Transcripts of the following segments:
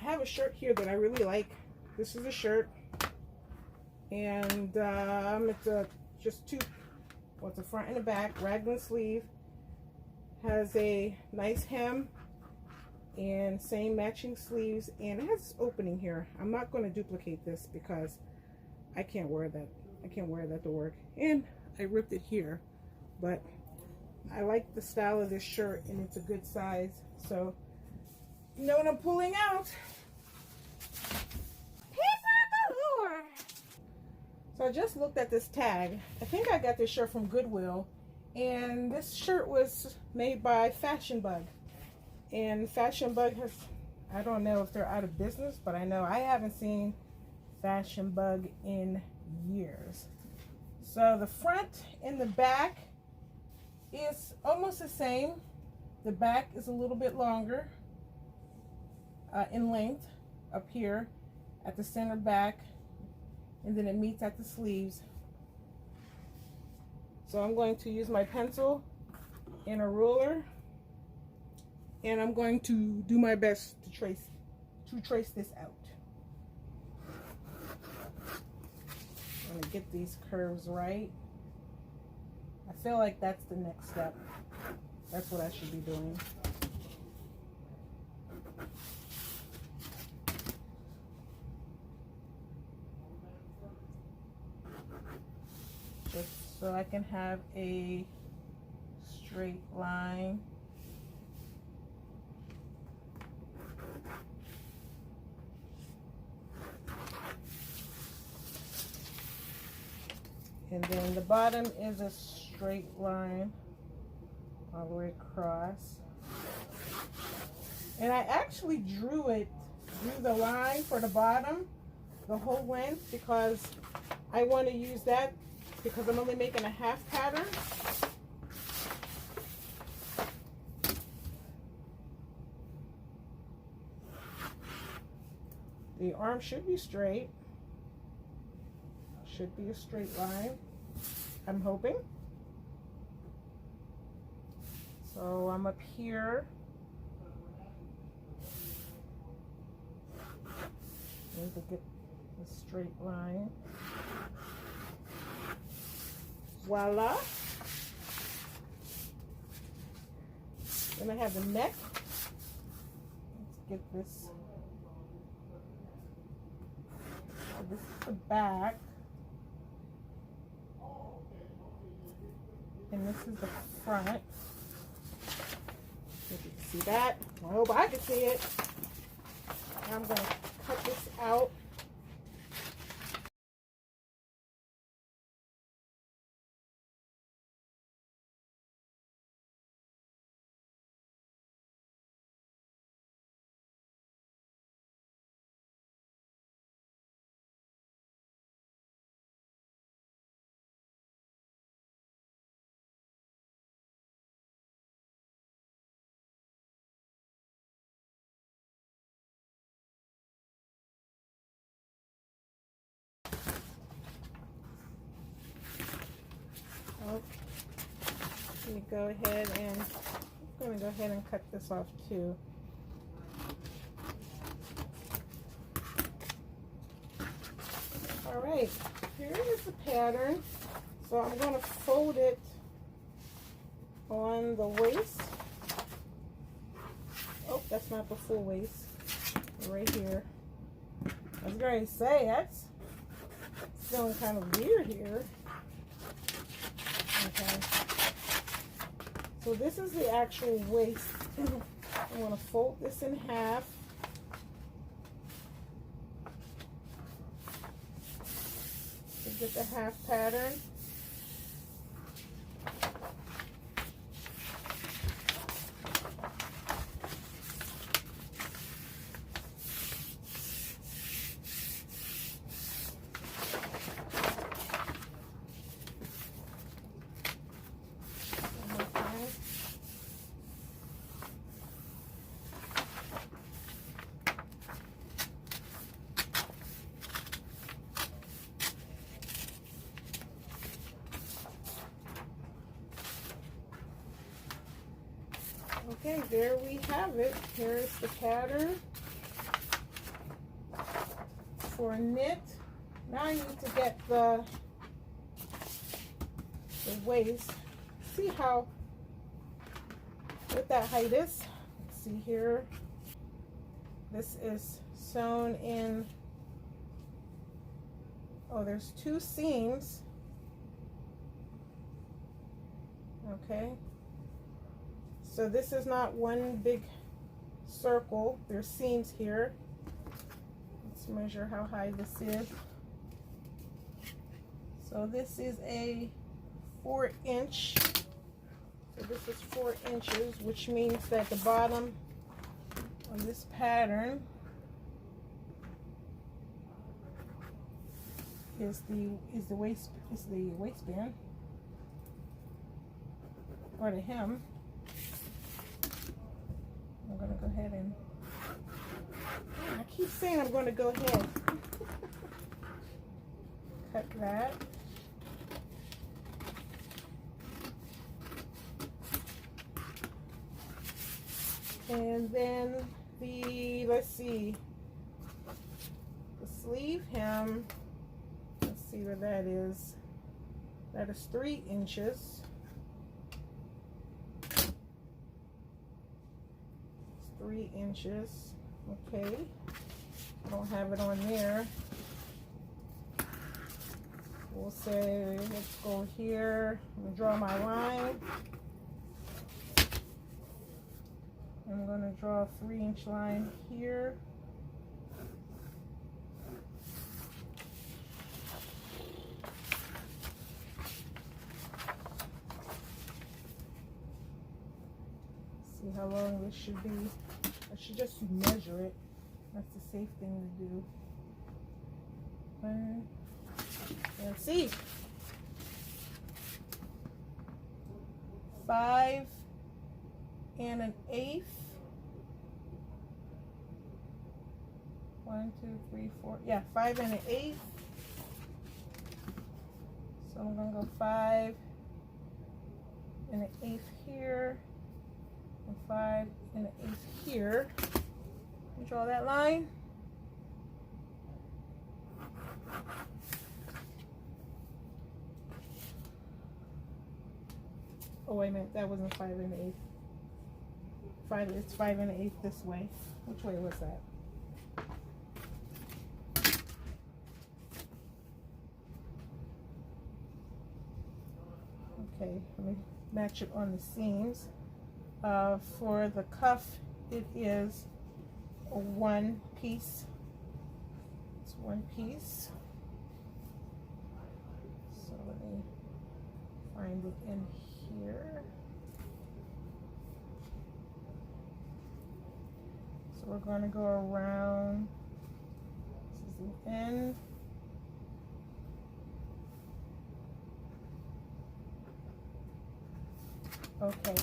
have a shirt here that I really like. This is a shirt, and it's just two, well, it's the front and the back, raglan sleeve, has a nice hem, and same matching sleeves, and it has opening here. I'm not going to duplicate this because I can't wear that. I can't wear that to work, and I ripped it here, but I like the style of this shirt, and it's a good size. So you know what I'm pulling out? So I just looked at this tag. I think I got this shirt from Goodwill, and this shirt was made by Fashion Bug. And Fashion Bug has, I don't know if they're out of business, but I know I haven't seen Fashion Bug in years. So the front and the back is almost the same. The back is a little bit longer in length up here at the center back, and then it meets at the sleeves. So I'm going to use my pencil and a ruler, and I'm going to do my best to trace this out. I'm gonna get these curves right. I feel like that's the next step. That's what I should be doing. Just so I can have a straight line. And then the bottom is a straight line all the way across. And I actually drew the line for the bottom, the whole length, because I want to use that because I'm only making a half pattern. The arm should be straight. Should be a straight line, I'm hoping. So I'm up here. Need to get a straight line. Voila. Then I have the neck. Let's get this. So this is the back. And this is the front. If you can see that. I hope I can see it. I'm going to cut this out. Let me go ahead and I'm going to go ahead and cut this off too. All right, here is the pattern. So I'm going to fold it on the waist. Oh, that's not the full waist. Right here. I was going to say that's feeling kind of weird here. Okay. So this is the actual waist. I'm going to fold this in half. To get the half pattern. Okay, there we have it. Here's the pattern. for knit. Now I need to get the waist. See how what that height is. Let's see here. This is sewn in. Oh, there's 2 seams. Okay. So this is not one big circle. There's seams here. Let's measure how high this is. So this is a 4-inch. So this is 4 inches, which means that the bottom of this pattern is the waistband or the hem. I'm gonna go ahead and I keep saying I'm gonna go ahead cut that. And then let's see, the sleeve hem, let's see where that is. That is 3 inches. It's 3 inches. Okay. I don't have it on there. We'll say, let's go here. I'm gonna draw my line. I'm going to draw a 3-inch line here. See how long this should be. I should just measure it. That's the safe thing to do. Let's see. 5 1/8. 1, 2, 3, 4. Yeah, 5 1/8. So I'm gonna go 5 1/8 here, and 5 1/8 here. Draw that line. Oh wait a minute, that wasn't 5 1/8. It's 5 1/8 this way. Which way was that? Okay, let me match it on the seams. For the cuff, it is a 1 piece. It's 1 piece. So let me find it in here. So we're going to go around. This is the end. Okay.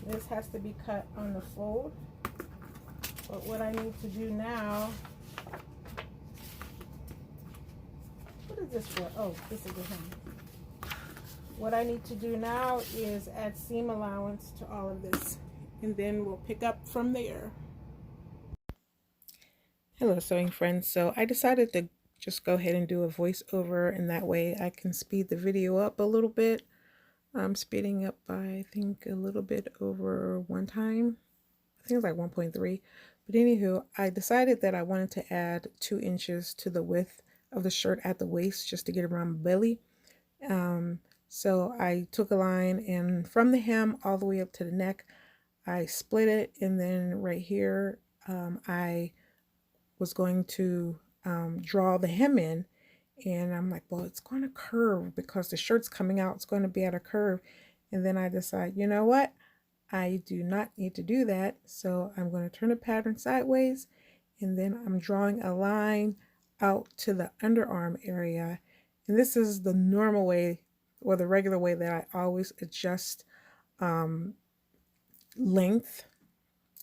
This has to be cut on the fold. But what I need to do now, what is this for? Oh, this is the hem. What I need to do now is add seam allowance to all of this, and then we'll pick up from there. Hello, sewing friends. So I decided to just go ahead and do a voiceover, and that way I can speed the video up a little bit. I'm speeding up by, I think, a little bit over 1 time. I think it's like 1.3. But anywho, I decided that I wanted to add 2 inches to the width of the shirt at the waist just to get around my belly. So I took a line, and from the hem all the way up to the neck, I split it, and then right here I was going to draw the hem in. And I'm like, well, it's going to curve because the shirt's coming out. It's going to be at a curve. And then I decide, you know what? I do not need to do that. So I'm going to turn the pattern sideways. And then I'm drawing a line out to the underarm area. And this is the normal way, or the regular way, that I always adjust length.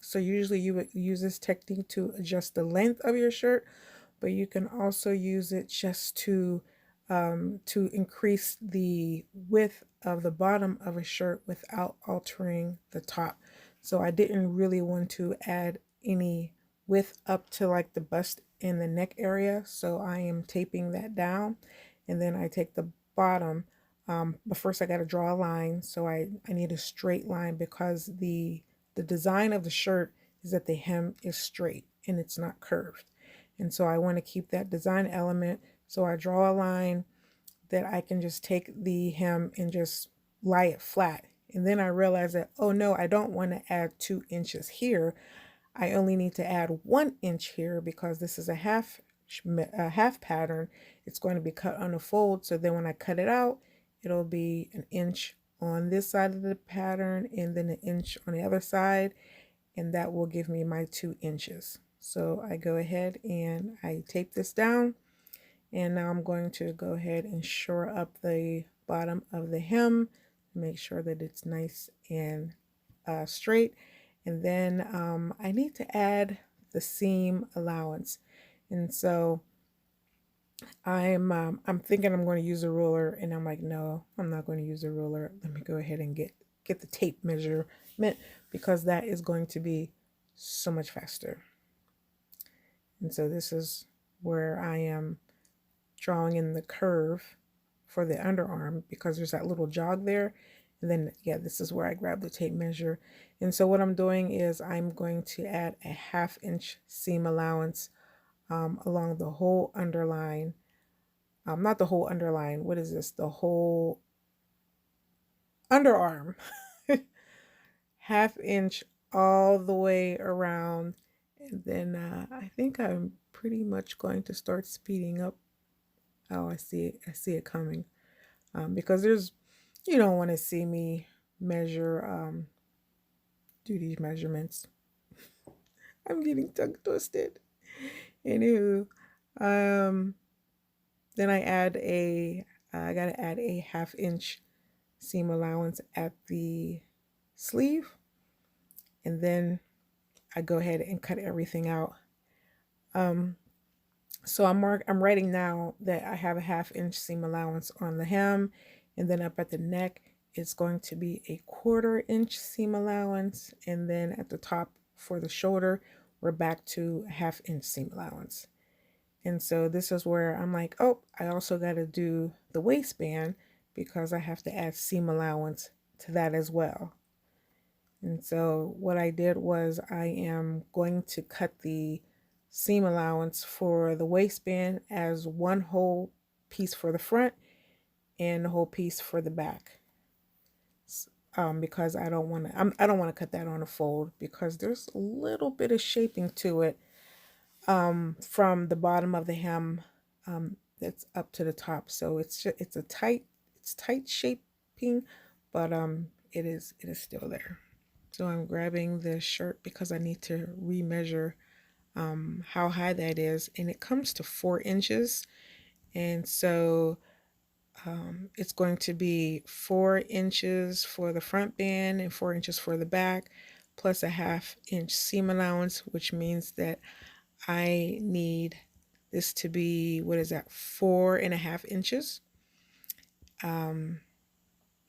So usually you would use this technique to adjust the length of your shirt, but you can also use it just to increase the width of the bottom of a shirt without altering the top. So I didn't really want to add any width up to like the bust and the neck area. So I am taping that down, and then I take the bottom. But first I got to draw a line. So I need a straight line because the design of the shirt is that the hem is straight and it's not curved. And so I want to keep that design element. So I draw a line that I can just take the hem and just lie it flat. And then I realize that, oh no, I don't want to add 2 inches here. I only need to add 1 inch here because this is a half pattern. It's going to be cut on a fold. So then when I cut it out, it'll be 1 inch on this side of the pattern and then 1 inch on the other side. And that will give me my 2 inches. So I go ahead and I tape this down. And now I'm going to go ahead and shore up the bottom of the hem, make sure that it's nice and straight. And then I need to add the seam allowance. And so I'm thinking I'm going to use a ruler, and I'm like, no, I'm not going to use a ruler. Let me go ahead and get the tape measurement, because that is going to be so much faster. And so this is where I am drawing in the curve for the underarm, because there's that little jog there. And then, yeah, this is where I grab the tape measure. And so what I'm doing is I'm going to add a 1/2 inch seam allowance along the whole underline. Not the whole underline. What is this? The whole underarm. 1/2 inch all the way around. And then I think I'm pretty much going to start speeding up. Oh, I see it. I see it coming. Because you don't want to see me measure, do these measurements. I'm getting tongue twisted. Anywho, then I gotta add a 1/2 inch seam allowance at the sleeve, and then I go ahead and cut everything out. So I'm writing now that I have a 1/2 inch seam allowance on the hem, and then up at the neck it's going to be a 1/4 inch seam allowance, and then at the top for the shoulder we're back to a 1/2 inch seam allowance. And so this is where I'm like, oh, I also got to do the waistband because I have to add seam allowance to that as well. And so what I did was I am going to cut the seam allowance for the waistband as one whole piece for the front and the whole piece for the back. Because I don't want to cut that on a fold, because there's a little bit of shaping to it from the bottom of the hem that's up to the top. So it's tight shaping, but it is still there. So I'm grabbing the shirt because I need to remeasure how high that is, and it comes to 4 inches. And so it's going to be 4 inches for the front band and 4 inches for the back, plus a 1/2 inch seam allowance, which means that I need this to be, what is that, 4.5 inches.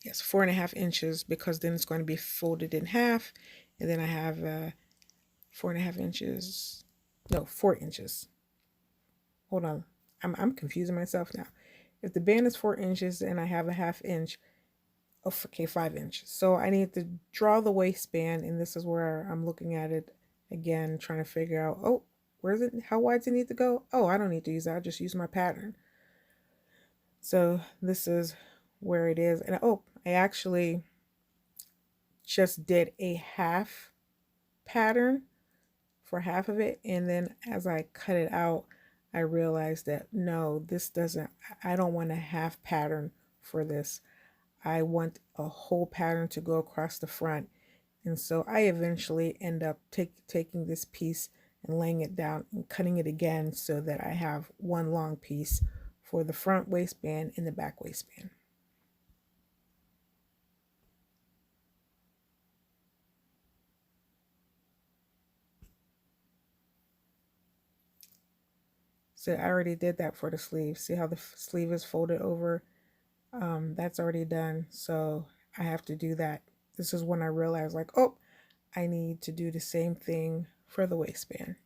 Yes, 4.5 inches, because then it's going to be folded in half, and then I have 4.5 inches. No, 4 inches. Hold on, I'm confusing myself now. If the band is 4 inches and I have a 1/2 inch, oh, okay, 5 inches. So I need to draw the waistband, and this is where I'm looking at it again, trying to figure out, oh, where's it? How wide does it need to go? Oh, I don't need to use that. I'll just use my pattern. So this is where it is. And oh, I actually just did a half pattern for half of it, and then as I cut it out, I realized that no, I don't want a half pattern for this. I want a whole pattern to go across the front. And so I eventually end up taking this piece and laying it down and cutting it again so that I have one long piece for the front waistband and the back waistband. So I already did that for the sleeve. See how the sleeve is folded over? That's already done. So I have to do that. This is when I realized like, oh, I need to do the same thing for the waistband.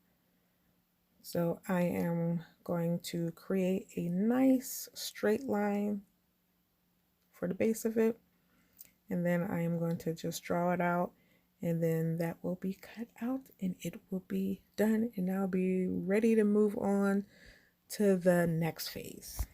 So I am going to create a nice straight line for the base of it. And then I am going to just draw it out, and then that will be cut out and it will be done, and I'll be ready to move on to the next phase.